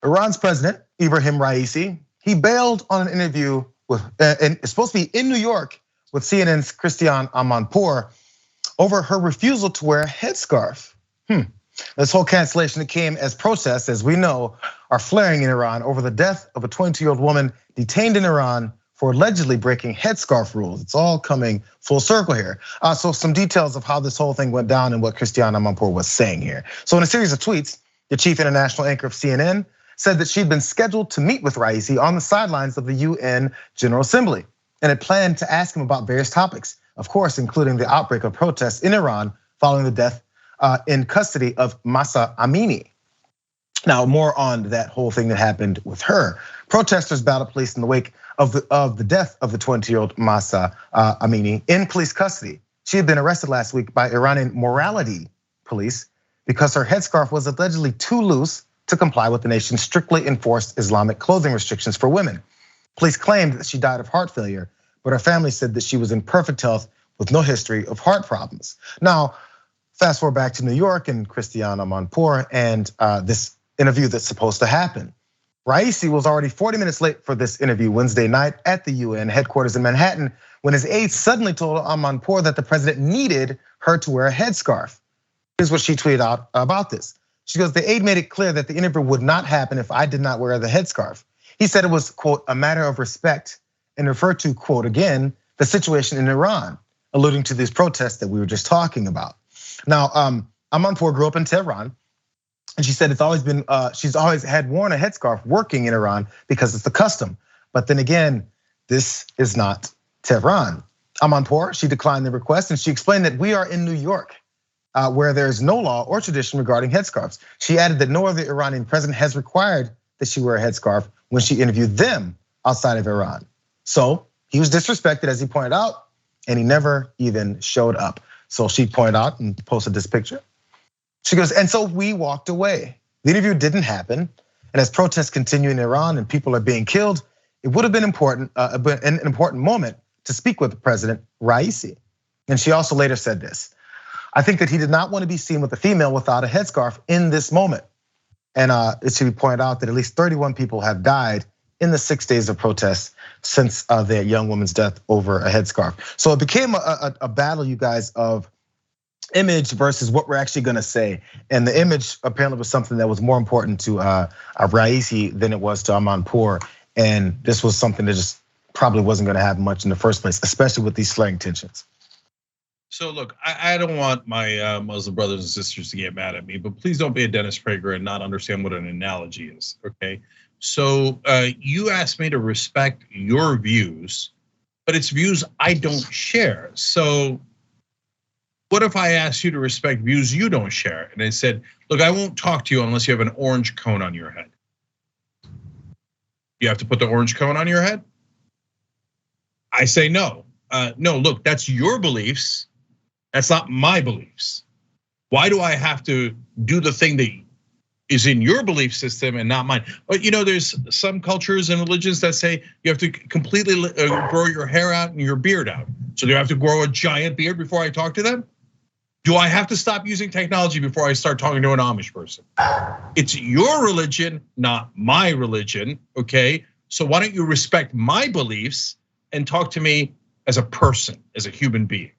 Iran's president, Ebrahim Raisi, he bailed on an interview with, and it's supposed to be in New York with CNN's Christiane Amanpour over her refusal to wear a headscarf. This whole cancellation came as protests, as we know, are flaring in Iran over the death of a 22-year-old woman detained in Iran for allegedly breaking headscarf rules. It's all coming full circle here. So some details of how this whole thing went down and what Christiane Amanpour was saying here. So in a series of tweets, the chief international anchor of CNN said that she'd been scheduled to meet with Raisi on the sidelines of the UN General Assembly and had planned to ask him about various topics, of course, including the outbreak of protests in Iran following the death in custody of Mahsa Amini. Now, more on that whole thing that happened with her. Protesters battled police in the wake of the death of the 20-year-old Mahsa Amini in police custody. She had been arrested last week by Iranian morality police because her headscarf was allegedly too loose to comply with the nation's strictly enforced Islamic clothing restrictions for women. Police claimed that she died of heart failure, but her family said that she was in perfect health with no history of heart problems. Now, fast forward back to New York and Christiane Amanpour and this interview that's supposed to happen. Raisi was already 40 minutes late for this interview Wednesday night at the UN headquarters in Manhattan when his aides suddenly told Amanpour that the president needed her to wear a headscarf. Here's what she tweeted out about this. She goes, the aide made it clear that the interview would not happen if I did not wear the headscarf. He said it was, quote, a matter of respect and referred to, quote, again, the situation in Iran, alluding to these protests that we were just talking about. Now, Amanpour grew up in Tehran. And she said it's always been, she's always had worn a headscarf working in Iran because it's the custom. But then again, this is not Tehran. Amanpour, she declined the request and she explained that we are in New York, where there's no law or tradition regarding headscarves. She added that no other Iranian president has required that she wear a headscarf when she interviewed them outside of Iran. So he was disrespected, as he pointed out, and he never even showed up. So she pointed out and posted this picture. She goes, and so we walked away. The interview didn't happen. And as protests continue in Iran and people are being killed, it would have been an important moment to speak with President Raisi. And she also later said this. I think that he did not want to be seen with a female without a headscarf in this moment. And it should be pointed out that at least 31 people have died in the 6 days of protests since their young woman's death over a headscarf. So it became a battle, you guys, of image versus what we're actually gonna say. And the image apparently was something that was more important to Raisi than it was to Amanpour. And this was something that just probably wasn't gonna happen much in the first place, especially with these flaring tensions. So look, I don't want my Muslim brothers and sisters to get mad at me, but please don't be a Dennis Prager and not understand what an analogy is, okay? So you asked me to respect your views, but it's views I don't share. So what if I asked you to respect views you don't share? And I said, look, I won't talk to you unless you have an orange cone on your head. You have to put the orange cone on your head? I say no. No, look, that's your beliefs. That's not my beliefs. Why do I have to do the thing that is in your belief system and not mine? But there's some cultures and religions that say you have to completely grow your hair out and your beard out. So do you have to grow a giant beard before I talk to them? Do I have to stop using technology before I start talking to an Amish person? It's your religion, not my religion, okay? So why don't you respect my beliefs and talk to me as a person, as a human being?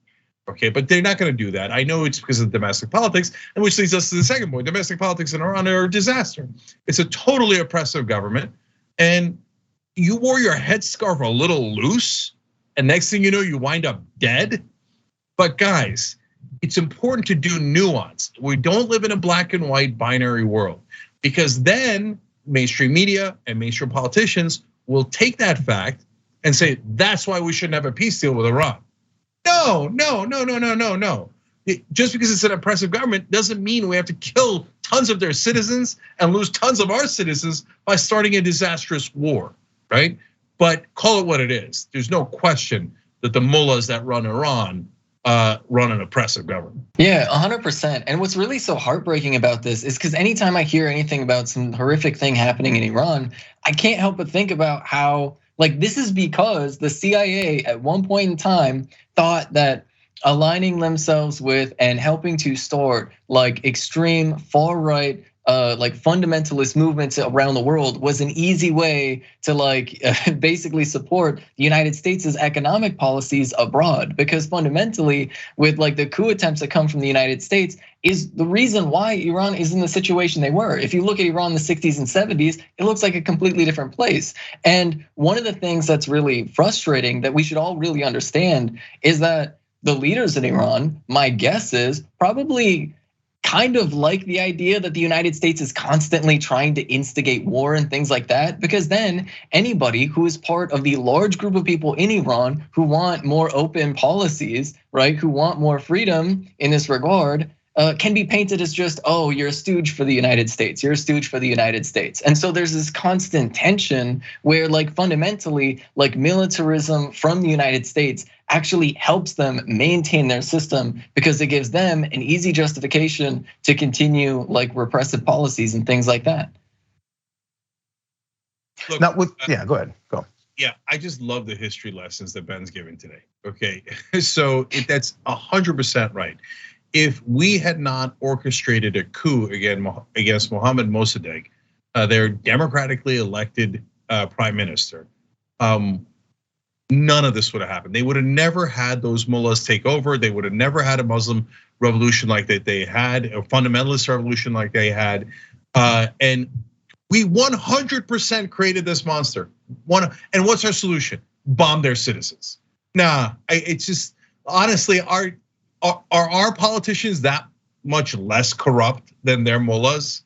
Okay, but they're not gonna do that. I know it's because of domestic politics, and which leads us to the second point. Domestic politics in Iran are a disaster. It's a totally oppressive government, and you wore your headscarf a little loose, and next thing you know, you wind up dead. But guys, it's important to do nuance. We don't live in a black and white binary world, because then mainstream media and mainstream politicians will take that fact and say, that's why we shouldn't have a peace deal with Iran. No. Just because it's an oppressive government doesn't mean we have to kill tons of their citizens and lose tons of our citizens by starting a disastrous war, right? But call it what it is. There's no question that the mullahs that run Iran run an oppressive government. Yeah, 100%. And what's really so heartbreaking about this is because anytime I hear anything about some horrific thing happening in Iran, I can't help but think about how, like, this is because the CIA at one point in time thought that aligning themselves with and helping to start like extreme far right like fundamentalist movements around the world was an easy way to like basically support the United States' economic policies abroad, because fundamentally with like the coup attempts that come from the United States is the reason why Iran is in the situation they were. If you look at Iran in the 60s and 70s, it looks like a completely different place. And one of the things that's really frustrating that we should all really understand is that the leaders in Iran, my guess is, probably kind of like the idea that the United States is constantly trying to instigate war and things like that, because then anybody who is part of the large group of people in Iran who want more open policies, right, who want more freedom in this regard, can be painted as just, oh, you're a stooge for the United States, you're a stooge for the United States. And so there's this constant tension where like fundamentally like militarism from the United States actually helps them maintain their system because it gives them an easy justification to continue like repressive policies and things like that. Look, now with, yeah, go ahead, go. Yeah, I just love the history lessons that Ben's giving today, okay? So that's 100% right. If we had not orchestrated a coup against Mohammad Mossadegh, their democratically elected prime minister, none of this would have happened. They would have never had those mullahs take over. They would have never had a Muslim revolution like that they had, a fundamentalist revolution like they had. And we 100% created this monster. And what's our solution? Bomb their citizens. Nah, it's just, honestly, are our politicians that much less corrupt than their mullahs?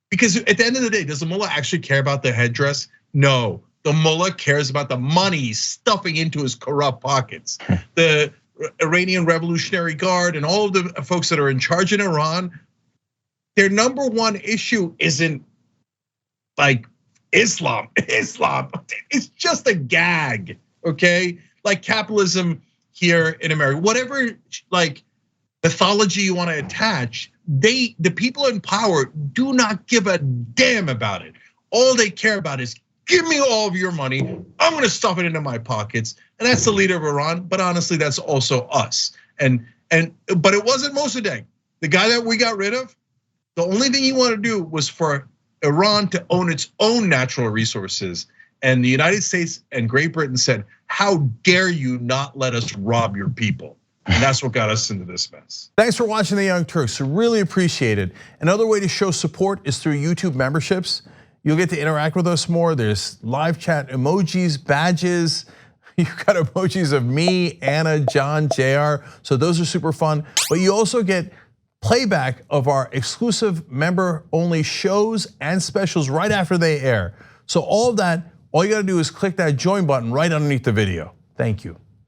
Because at the end of the day, does the mullah actually care about the headdress? No. The mullah cares about the money he's stuffing into his corrupt pockets. The Iranian Revolutionary Guard and all of the folks that are in charge in Iran, their number one issue isn't like Islam. It's just a gag, okay? Like capitalism here in America, whatever like mythology you want to attach, the people in power do not give a damn about it. All they care about is, give me all of your money, I'm gonna stuff it into my pockets. And that's the leader of Iran, but honestly, that's also us. But it wasn't Mossadegh, the guy that we got rid of. The only thing he wanted to do was for Iran to own its own natural resources. And the United States and Great Britain said, how dare you not let us rob your people? And that's what got us into this mess. Thanks for watching The Young Turks, really appreciate it. Another way to show support is through YouTube memberships. You'll get to interact with us more. There's live chat emojis, badges. You've got emojis of me, Anna, John, JR. So those are super fun. But you also get playback of our exclusive member-only shows and specials right after they air. So all of that, all you gotta do is click that join button right underneath the video. Thank you.